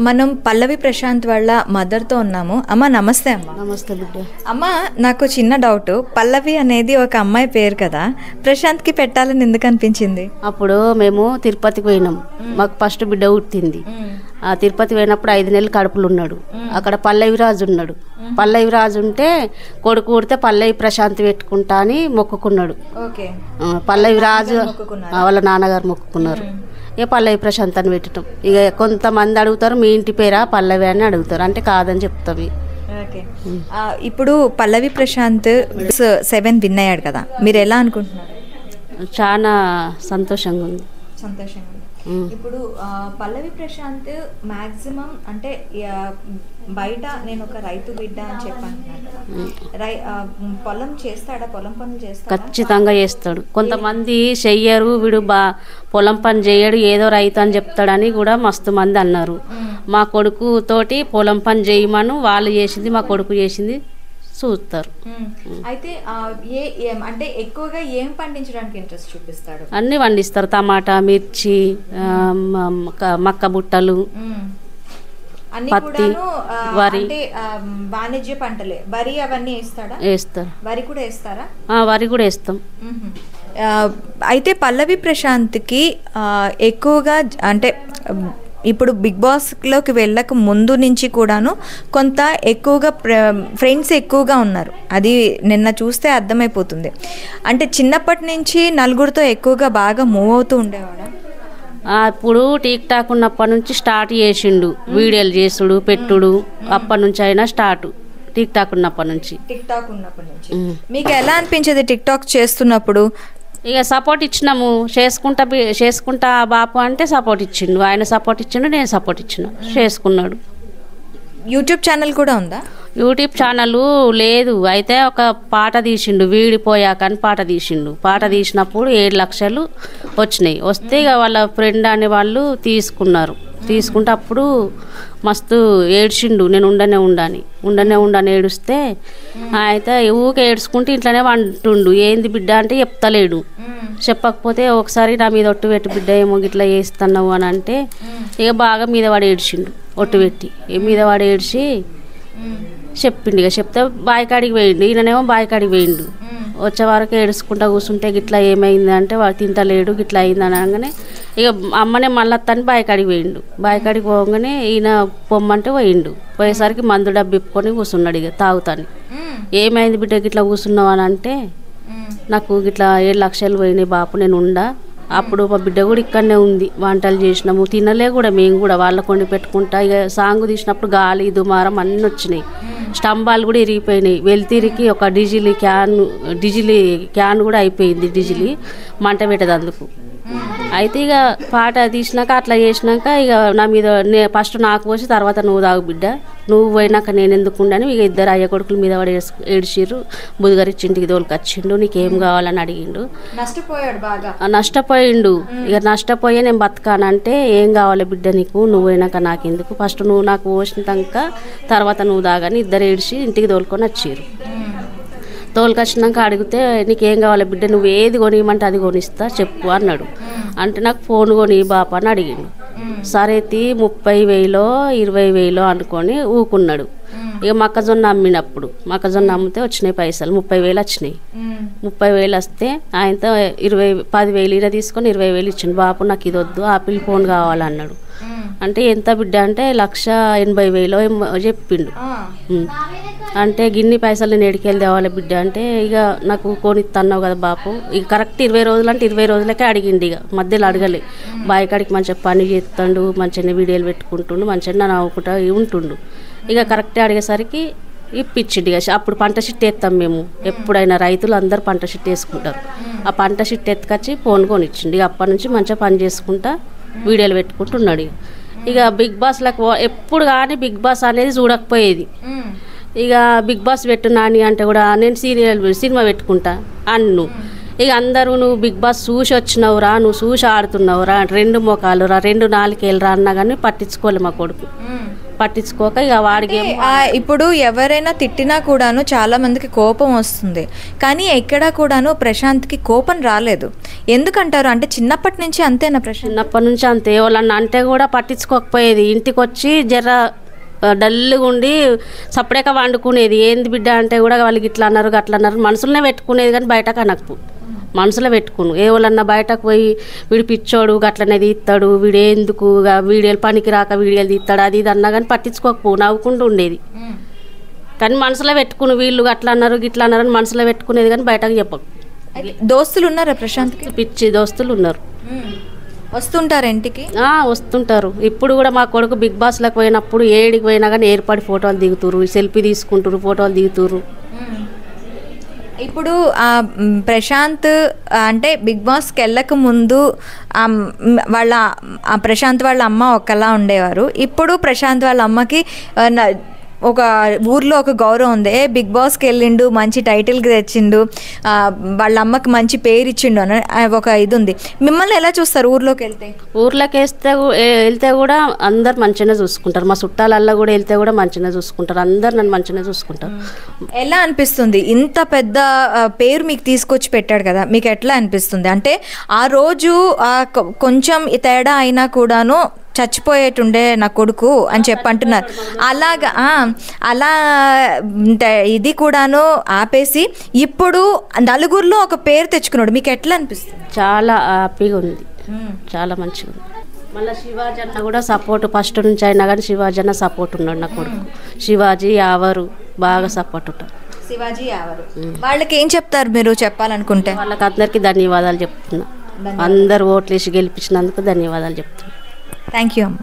మనం పల్లవి ప్రశాంత్ వాళ్ళ మదర్తో ఉన్నాము. అమ్మ నమస్తే. అమ్మ నమస్తే బిడ్డ. అమ్మ నాకు చిన్న డౌట్, పల్లవి అనేది ఒక అమ్మాయి పేరు కదా, ప్రశాంత్కి పెట్టాలని ఎందుకు అనిపించింది? అప్పుడు మేము తిరుపతికి పోయినాం, మాకు ఫస్ట్ బిడ్డ పుట్టింది. ఆ తిరుపతి పోయినప్పుడు 5 నెలలు కడుపులు ఉన్నాడు. అక్కడ పల్లవిరాజు ఉన్నాడు. పల్లవిరాజు ఉంటే కొడుకు పుడితే పల్లవి ప్రశాంత్ పెట్టుకుంటా అని మొక్కుకున్నాడు. పల్లవిరాజు వాళ్ళ నాన్నగారు మొక్కుకున్నారు. ఇక పల్లవి ప్రశాంత్ అని పెట్టడం. ఇక కొంతమంది అడుగుతారు మీ ఇంటి పేరా పల్లవి అని అడుగుతారు, అంటే కాదని చెప్తావి. ఇప్పుడు పల్లవి ప్రశాంత్ 7 విన్ అయ్యాడు కదా, మీరు ఎలా అనుకుంటున్నారు? చాలా సంతోషంగా ఉంది. ఇప్పుడు పల్లవి ప్రశాంత్ మాక్సిమం అంటే బయట నేను ఒక రైతు బిడ్డ అని చెప్పాను, పొలం చేస్తాడా? పొలం పనులు చేస్తాడా? ఖచ్చితంగా చేస్తాడు. కొంతమంది చెయ్యరు, వీడు పొలం పని చేయడు, ఏదో రైతు అని చెప్తాడని కూడా మస్తు మంది అన్నారు. మా కొడుకు తోటి పొలం పని చేయమను, వాళ్ళు చేసింది మా కొడుకు చేసింది చూస్తారు. అయితే అంటే ఎక్కువగా ఏం పండించడానికి ఇంట్రెస్ట్ చూపిస్తాడు? అన్ని పండిస్తారు, టమాటా, మిర్చి, మక్క బుట్టలు, పత్తి, వరి. వాణిజ్య పంటలే, వరి అవన్నీ వేస్తాడా? వేస్తారు. వరి కూడా వేస్తారా? వరి కూడా వేస్తాం. అయితే పల్లవి ప్రశాంత్కి ఎక్కువగా అంటే ఇప్పుడు బిగ్ బాస్లోకి వెళ్ళక ముందు నుంచి కూడాను కొంత ఎక్కువగా ఫ్రెండ్స్ ఎక్కువగా ఉన్నారు, అది నిన్న చూస్తే అర్థమైపోతుంది. అంటే చిన్నప్పటి నుంచి నలుగురితో ఎక్కువగా బాగా మూవ్ అవుతూ ఉండేవాడా? ఇప్పుడు టిక్ టాక్ ఉన్నప్పటి నుంచి స్టార్ట్ చేసిండు, వీడియోలు చేసుడు పెట్టుడు. అప్పటి నుంచి అయినా స్టార్ట్ టిక్ టాక్ ఉన్నప్పటి నుంచి. మీకు ఎలా అనిపించేది టిక్ టాక్ చేస్తున్నప్పుడు? ఇక సపోర్ట్ ఇచ్చినాము, చేసుకుంటా బాపు అంటే సపోర్ట్ ఇచ్చిండు, ఆయన సపోర్ట్ ఇచ్చిండు, నేను సపోర్ట్ ఇచ్చిన, చేసుకున్నాడు. యూట్యూబ్ ఛానల్ కూడా ఉందా? యూట్యూబ్ ఛానల్ లేదు, అయితే ఒక పాట తీసిండు, వీడిపోయాక అని పాట తీసిండు. పాట తీసినప్పుడు 7 లక్షలు వచ్చినాయి. వస్తే ఇక వాళ్ళ ఫ్రెండ్ అనే వాళ్ళు తీసుకుంటే అప్పుడు మస్తు ఏడ్చిండు, నేను ఉండనే ఏడుస్తే అయితే ఊకే ఏడ్చుకుంటే ఇంట్లోనే వంటుండు. ఏంది బిడ్డ అంటే చెప్తలేడు. చెప్పకపోతే ఒకసారి నా మీద ఒట్టు పెట్టి బిడ్డ ఏమో గిట్లా చేస్తున్నావు అని అంటే ఇక బాగా మీద వాడు ఏడ్చిండు, ఒట్టు పెట్టి మీద వాడు ఏడ్చి చెప్పిండు. ఇక చెప్తే బాయికాడికి పోయిండు, ఈయననేమో బాయికాడికి పోయిండు. వచ్చే వరకు ఏడుచుకుంటా కూర్చుంటే గిట్లా ఏమైంది అంటే వాడు తింటలేడు, గిట్లా అయింది అనగానే ఇక అమ్మనే మళ్ళీ తను బాయికాడికి పోయిండు. బాయికాడికి పోగానే ఈయన పొమ్మంటే పోయేసరికి మందు డబ్బు ఇప్పుకొని కూర్చున్నాడు. ఇక తాగుతాను. ఏమైంది బిడ్డ గిట్లా కూర్చున్నావు అని అంటే నాకు గిట్లా 7 లక్షలు పోయినాయి బాపు, నేను ఉండా. అప్పుడు మా బిడ్డ కూడా ఇక్కడనే ఉంది, వంటలు చేసినాము, తినలే కూడా మేము కూడా వాళ్ళ కొండి పెట్టుకుంటా. ఇక సాంగ్ తీసినప్పుడు గాలి దుమారం అన్నీ వచ్చినాయి, స్తంభాలు కూడా ఇరిగిపోయినాయి. వెళ్తిరికి ఒక డిజిలీ క్యాన్ కూడా అయిపోయింది, డిజిలీ మంట పెట్టదు అందుకు. అయితే ఇక పాట తీసినాక అట్లా చేసినాక ఇక నా మీద ఫస్ట్ నాకు పోసి తర్వాత నువ్వు తాగు బిడ్డ, నువ్వు పోయినాక నేను ఎందుకు ఉండని ఇక ఇద్దరు అయ్య కొడుకుల మీద వాడు ఏడ్చిర్రు. బుధగారిచ్చి ఇంటికి తోలుకొచ్చిండు, నీకేం కావాలని అడిగిండు. నష్టపోయిండు. ఇక నష్టపోయే నేను బతకానంటే ఏం కావాలి బిడ్డ నీకు, నువ్వు పోయినాక నాకెందుకు, ఫస్ట్ నువ్వు నాకు పోసినాక తర్వాత నువ్వు తాగని ఇద్దరు ఏడ్చి ఇంటికి తోలుకొని వచ్చిర్రు. తోలుకొచ్చినాక అడిగితే నీకేం కావాలి బిడ్డ, నువ్వు ఏది కొనియమంటే అది కొనిస్తా చెప్పు అన్నాడు. అంటే నాకు ఫోన్ కొని బాప అని అడిగిండు. సరే 30,000 20,000 అనుకొని ఊకున్నాడు. ఇక మొక్కజొన్న మొక్కజొన్న అమ్మితే వచ్చినాయి పైసలు, 30,000 వచ్చినాయి. 30,000 వస్తే ఆయనతో 10,000 ఈయన తీసుకొని 20,000 ఇచ్చిండు. బాపు నాకు ఇది వద్దు, ఆపిల్ ఫోన్ కావాలన్నాడు. అంటే ఎంత బిడ్డ అంటే 1,80,000 చెప్పిండు. అంటే గిన్ని పైసలు నేను ఎడికెళ్ళి తేవాలి బిడ్డ అంటే ఇక నాకు కొనిత్తన్నావు కదా బాపు. ఇక కరెక్ట్ 20 రోజులు అంటే 20 రోజులకే అడిగిండు. ఇక మధ్యలో అడగలే. బాయికాడికి మంచిగా పని చేస్తాడు, మంచిగా వీడియోలు పెట్టుకుంటుండు, మంచిగా నవ్వుకుంటా ఉంటుండు. ఇక కరెక్టే అడిగేసరికి ఇప్పించిండు. ఇక అప్పుడు పంట షిట్ వేస్తాం మేము, ఎప్పుడైనా రైతులు అందరూ పంట షిట్ వేసుకుంటారు. ఆ పంట షిట్ ఎత్తుకొచ్చి ఫోన్ కొనిచ్చిండు. ఇక అప్పటి నుంచి మంచిగా పని చేసుకుంటా వీడియోలు పెట్టుకుంటున్నాడు. ఇక బిగ్ బాస్లకు ఎప్పుడు కానీ బిగ్ బాస్ అనేది చూడకపోయేది. ఇక బిగ్ బాస్ పెట్టు నాని అంటే కూడా నేను సినిమా పెట్టుకుంటా అన్ను. ఇక అందరూ నువ్వు బిగ్ బాస్ చూసి వచ్చినావురా, నువ్వు చూసి ఆడుతున్నావురా, 2 మోకాలు రా, 2 నాలుకేళ్ళు రా అన్నా కానీ పట్టించుకోలే మా కొడుకు. పట్టించుకోక ఇక వాడికి ఇప్పుడు ఎవరైనా తిట్టినా కూడాను చాలా మందికి కోపం వస్తుంది, కానీ ఎక్కడా కూడాను ప్రశాంత్కి కోపం రాలేదు. ఎందుకంటారు? అంటే చిన్నప్పటి నుంచి అంతేనా ప్రశాంత్? చిన్నప్పటి నుంచి అంతే. వాళ్ళని అంటే కూడా పట్టించుకోకపోయేది. ఇంటికి వచ్చి జర డల్గా ఉండి సపరేక వండుకునేది. ఏంది బిడ్డ అంటే కూడా వాళ్ళకి ఇట్లా అన్నారు అట్లా అన్నారు మనసులోనే పెట్టుకునేది, కానీ బయటకు అనకు మనసులో పెట్టుకును. ఏ వాళ్ళన్నా బయటకు పోయి వీడు పిచ్చోడు గట్లనే తీస్తాడు, వీడు ఎందుకు వీడియోలు పనికి రాక వీడియోలు తీస్తాడు అది ఇది అన్నా కానీ పట్టించుకోకపో, నవ్వుకుంటూ ఉండేది. కానీ మనసులో పెట్టుకుని వీళ్ళు అట్లా అన్నారు గిట్లా అన్నారు అని మనసులో పెట్టుకునేది, కానీ బయటకు చెప్పకు. దోస్తులు ఉన్నారా ప్రశాంత్కి? పిచ్చి దోస్తులు ఉన్నారు. వస్తుంటారు ఇంటికి? వస్తుంటారు. ఇప్పుడు కూడా మా కొడుకు బిగ్ బాస్లోకి పోయినప్పుడు ఏడికి పోయినా కానీ ఏర్పడి ఫోటోలు దిగుతురు, సెల్ఫీ తీసుకుంటారు, ఫోటోలు దిగుతురు. ఇప్పుడు ప్రశాంత్ అంటే బిగ్ బాస్కి వెళ్ళక ముందు వాళ్ళ ప్రశాంత్ వాళ్ళ అమ్మ ఒకలా ఉండేవారు. ఇప్పుడు ప్రశాంత్ వాళ్ళ అమ్మకి ఒక ఊర్లో ఒక గౌరవం ఉంది. బిగ్ బాస్కి వెళ్ళిండు, మంచి టైటిల్కి తెచ్చిండు, వాళ్ళ అమ్మకి మంచి పేరు ఇచ్చిండు అని ఒక ఇది ఉంది. మిమ్మల్ని ఎలా చూస్తారు ఊర్లోకి వెళ్తే? ఊర్లోకి వెళ్తే కూడా అందరు మంచిగానే చూసుకుంటారు. మా చుట్టాలల్లో కూడా వెళ్తే కూడా మంచిగానే చూసుకుంటారు. అందరు నన్ను మంచిగానే చూసుకుంటారు. ఎలా అనిపిస్తుంది? ఇంత పెద్ద పేరు మీకు తీసుకొచ్చి పెట్టాడు కదా, మీకు ఎట్లా అనిపిస్తుంది? అంటే ఆ రోజు కొంచెం తేడా అయినా కూడాను చచ్చిపోయేటుండే నా కొడుకు అని చెప్పి అంటున్నారు. అలాగా అలా ఇది కూడాను ఆపేసి ఇప్పుడు నలుగురిలో ఒక పేరు తెచ్చుకున్నాడు. మీకు ఎట్లా అనిపిస్తుంది? చాలా హ్యాపీగా ఉంది, చాలా మంచిగా ఉంది. మళ్ళీ శివాజీ అన్న కూడా సపోర్ట్ ఫస్ట్ నుంచి అయినా కానీ శివాజీ అన్న సపోర్ట్ ఉన్నాడు నా కొడుకు. శివాజీ యావరు బాగా సపోర్ట్ ఉంటారు. శివాజీ యావరు వాళ్ళకి ఏం చెప్తారు మీరు చెప్పాలనుకుంటే? వాళ్ళకి అందరికీ ధన్యవాదాలు చెప్తున్నా. అందరు ఓట్లేసి గెలిపించినందుకు ధన్యవాదాలు చెప్తున్నా. థ్యాంక్ యూ అమ్మ.